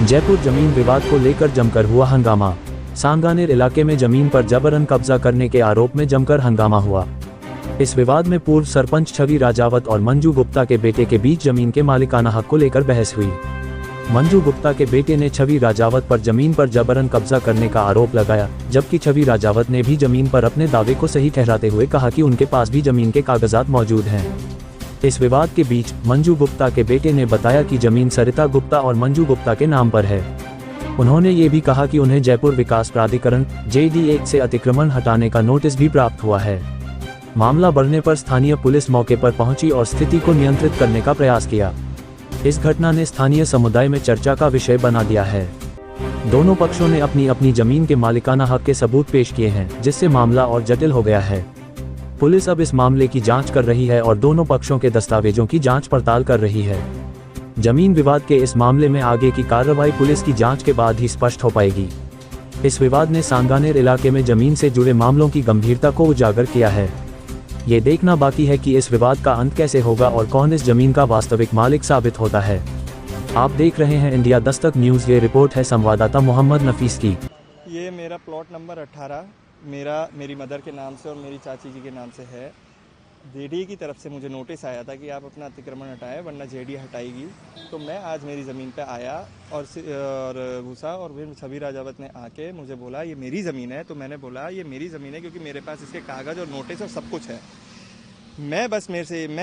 जयपुर जमीन विवाद को लेकर जमकर हुआ हंगामा। सांगानेर इलाके में जमीन पर जबरन कब्जा करने के आरोप में जमकर हंगामा हुआ। इस विवाद में पूर्व सरपंच छवि राजावत और मंजू गुप्ता के बेटे के बीच जमीन के मालिकाना हक को लेकर बहस हुई। मंजू गुप्ता के बेटे ने छवि राजावत पर जमीन पर जबरन कब्जा करने का आरोप लगाया, जबकि छवि राजावत ने भी जमीन पर अपने दावे को सही ठहराते हुए कहा कि उनके पास भी जमीन के कागजात मौजूद हैं। इस विवाद के बीच मंजू गुप्ता के बेटे ने बताया कि जमीन सरिता गुप्ता और मंजू गुप्ता के नाम पर है। उन्होंने ये भी कहा कि उन्हें जयपुर विकास प्राधिकरण JD1 से अतिक्रमण हटाने का नोटिस भी प्राप्त हुआ है। मामला बढ़ने पर स्थानीय पुलिस मौके पर पहुंची और स्थिति को नियंत्रित करने का प्रयास किया। इस घटना ने स्थानीय समुदाय में चर्चा का विषय बना दिया है। दोनों पक्षों ने अपनी अपनी जमीन के मालिकाना हक के सबूत पेश किए हैं, जिससे मामला और जटिल हो गया है। पुलिस अब इस मामले की जांच कर रही है और दोनों पक्षों के दस्तावेजों की जांच पड़ताल कर रही है। जमीन विवाद के इस मामले में आगे की कार्रवाई पुलिस की जांच के बाद ही स्पष्ट हो पाएगी। इस विवाद ने सांगानेर इलाके में जमीन से जुड़े मामलों की गंभीरता को उजागर किया है। ये देखना बाकी है कि इस विवाद का अंत कैसे होगा और कौन इस जमीन का वास्तविक मालिक साबित होता है। आप देख रहे हैं इंडिया दस्तक न्यूज। ये रिपोर्ट है संवाददाता मोहम्मद नफीस की। ये मेरा प्लॉट नंबर 18 मेरी मदर के नाम से और मेरी चाची जी के नाम से है। JD की तरफ से मुझे नोटिस आया था कि आप अपना अतिक्रमण हटाएं वरना JD हटाएगी। तो मैं आज मेरी ज़मीन पे आया और घुसा और फिर छवि राजावत ने आके मुझे बोला ये मेरी ज़मीन है। तो मैंने बोला ये मेरी ज़मीन है क्योंकि मेरे पास इसके कागज़ और नोटिस और सब कुछ है। मैं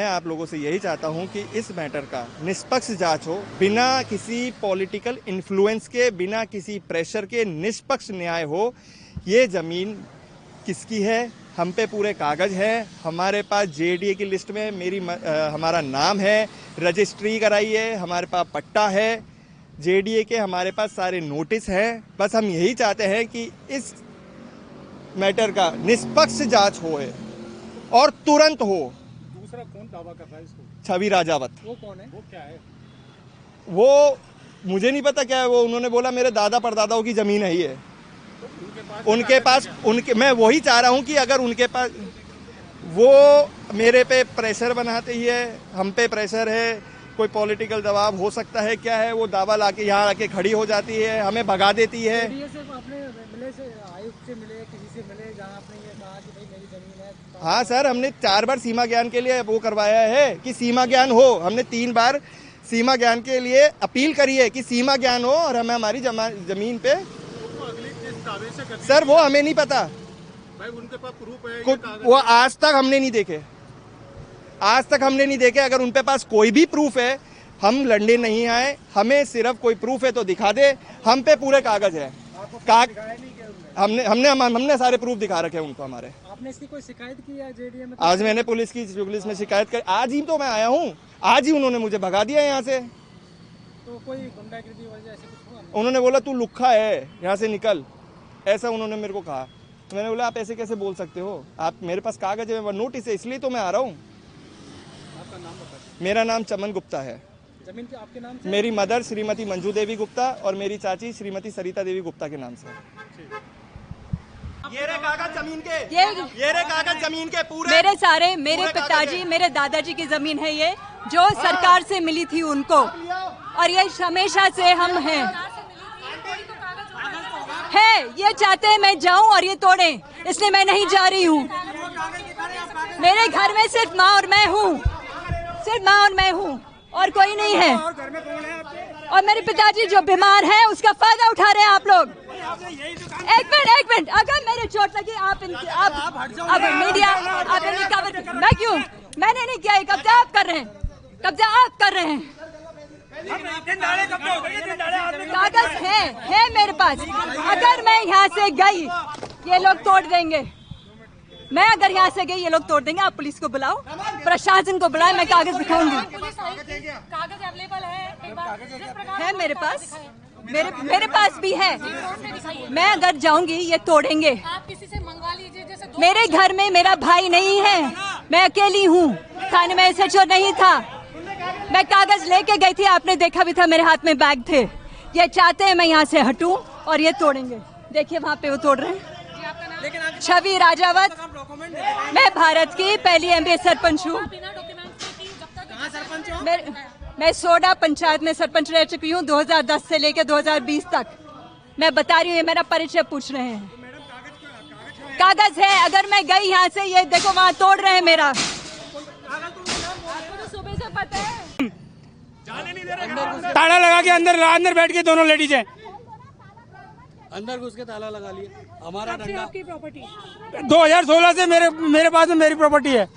आप लोगों से यही चाहता हूं कि इस मैटर का निष्पक्ष जांच हो, बिना किसी पॉलिटिकल इन्फ्लुएंस के, बिना किसी प्रेशर के निष्पक्ष न्याय हो। ये ज़मीन किसकी है? हम पे पूरे कागज़ है, हमारे पास JDA की लिस्ट में हमारा नाम है, रजिस्ट्री कराई है, हमारे पास पट्टा है, JDA के हमारे पास सारे नोटिस हैं। बस हम यही चाहते हैं कि इस मैटर का निष्पक्ष जांच हो और तुरंत हो। दूसरा कौन दावा कर रहा है इसको? छवि राजावत। वो कौन है? वो क्या है? वो मुझे नहीं पता क्या है। वो उन्होंने बोला मेरे दादा परदादाओं की ज़मीन है ये। मैं वही चाह रहा हूं कि अगर उनके पास, वो मेरे पे प्रेशर बनाते ही है, हम पे प्रेशर है, कोई पॉलिटिकल दबाव हो सकता है, क्या है, वो दावा लाके यहाँ आके खड़ी हो जाती है, हमें भगा देती है। हाँ सर, हमने 4 बार सीमा ज्ञान के लिए वो करवाया है कि सीमा ज्ञान हो। हमने 3 बार सीमा ज्ञान के लिए अपील करी है कि सीमा ज्ञान हो और हमें हमारी जमीन पे। सर वो हमें नहीं पता भाई, उनके पास प्रूफ है? वो आज तक हमने नहीं देखे। अगर उनके पास कोई भी प्रूफ है, हम लड़ने नहीं आए। हमें सिर्फ कोई प्रूफ है तो दिखा दे। हम पे पूरे कागज है। हमने सारे प्रूफ दिखा रखे हैं उनको हमारे। आपने इसकी कोई शिकायत की है JDA में? आज मैंने पुलिस में शिकायत कर, आज ही तो मैं आया हूँ। आज ही उन्होंने मुझे भगा दिया यहाँ से। तो कोई गुंडागर्दी वजह ऐसे कुछ हुआ? उन्होंने बोला तू लुक्खा है, यहाँ से निकल, ऐसा उन्होंने मेरे को कहा। तो मैंने बोला आप ऐसे कैसे बोल सकते हो? आप, मेरे पास कागज है, नोटिस है, इसलिए तो मैं आ रहा हूँ। आपका नाम बताइए। मेरा नाम चमन गुप्ता है। जमीन के आपके नाम से? मेरी मदर श्रीमती मंजू देवी गुप्ता और मेरी चाची श्रीमती सरिता देवी गुप्ता के नाम से। ये रे कागज जमीन के, ये रे कागज जमीन के पूरे मेरे पिताजी, मेरे दादाजी की जमीन है ये, जो सरकार से मिली थी उनको, और ये हमेशा से हम हैं। ये चाहते हैं मैं जाऊं और ये तोड़ें, इसलिए मैं नहीं जा रही हूँ। मेरे घर में सिर्फ माँ और मैं हूँ, और कोई नहीं है। और मेरे पिताजी जो बीमार है उसका फायदा उठा रहे हैं आप लोग। एक मिनट, अगर मेरे चोट लगी आप मीडिया आप इन्हें कवर, मैं क्यों? मैंने नहीं किया। कब्जा आप कर रहे हैं। कागज है मेरे पास। अगर मैं यहाँ से गई ये लोग तोड़ देंगे। मैं अगर यहाँ से गई ये लोग तोड़ देंगे। आप पुलिस को बुलाओ, प्रशासन को बुलाओ, मैं कागज दिखाऊंगी। कागज अवेलेबल है मेरे पास, मेरे पास भी है। मैं अगर जाऊंगी ये तोड़ेंगे। आप किसी से मंगवा लीजिए। जैसे मेरे घर में मेरा भाई नहीं है, मैं अकेली हूँ। थाने में SHO नहीं था। मैं कागज लेके गई थी, आपने देखा भी था, मेरे हाथ में बैग थे। ये चाहते हैं मैं यहाँ से हटूं और ये तोड़ेंगे। देखिए वहाँ पे वो तोड़ रहे हैं। छवि राजावत, मैं भारत की पहली MBA सरपंच हूँ। मैं सोडा पंचायत में सरपंच रह चुकी हूँ 2010 से लेकर 2020 तक। मैं बता रही हूँ, ये मेरा परिचय पूछ रहे हैं। कागज है, अगर मैं गई यहाँ से, ये देखो वहाँ तोड़ रहे हैं मेरा। आपको तो सुबह से पता है। ताला लगा के अंदर बैठ के दोनों लेडीज हैं, अंदर घुस के ताला लगा लिए। हमारा डंडा आपकी प्रॉपर्टी 2016 से मेरे पास में मेरी प्रॉपर्टी है।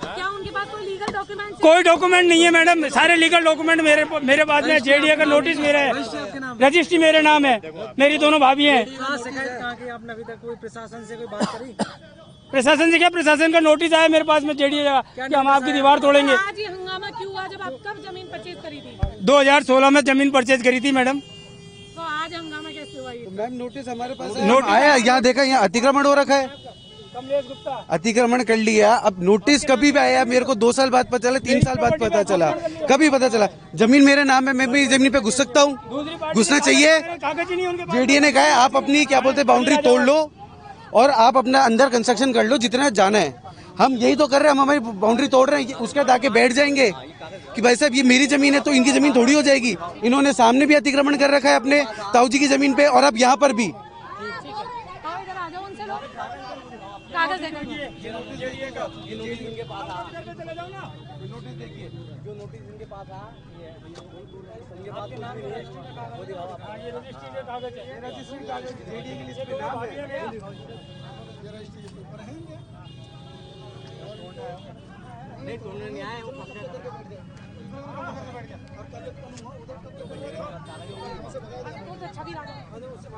क्या उनके पास कोई लीगल डॉक्यूमेंट? कोई डॉक्यूमेंट नहीं है मैडम, सारे लीगल डॉक्यूमेंट मेरे पास में। जेडीए का नोटिस मेरा है, रजिस्ट्री मेरे नाम है, मेरी दोनों भाभी हैं। शिकायत कहाँ की आपने अभी तक? कोई प्रशासन से कोई बात करी? प्रशासन से क्या, प्रशासन का नोटिस आया मेरे पास में जेडीए का कि हम आपकी दीवार तोड़ेंगे। आज ये हंगामा क्यों हुआ जब आप कब जमीन परचेज करी थी? 2016 में जमीन परचेज करी थी मैडम। तो आज हंगामा कैसे हुआ ये? मैम नोटिस हमारे पास नोटिस आया, यहाँ देखा, यहाँ अतिक्रमण हो रखा है, अतिक्रमण कर लिया। अब नोटिस कभी भी आया, मेरे को 2 साल बाद पता चला, 3 साल बाद पता चला, कभी पता चला। जमीन मेरे नाम है, मैं भी जमीन पे घुस सकता हूँ, घुसना चाहिए। कागज ही नहीं उनके पास। जेडीए ने कहा है आप अपनी क्या बोलते बाउंड्री तोड़ लो और आप अपना अंदर कंस्ट्रक्शन कर लो जितना जाना है। हम यही तो कर रहे हैं, हम हमारी बाउंड्री तोड़ रहे हैं। उसके बाद आके बैठ जाएंगे कि भाई साहब ये मेरी जमीन है तो इनकी जमीन थोड़ी हो जाएगी। इन्होंने सामने भी अतिक्रमण कर रखा है अपने ताऊ जी की जमीन पे, और अब यहाँ पर भी। आओ इधर आ जाओ, उनसे लो कागज देखो।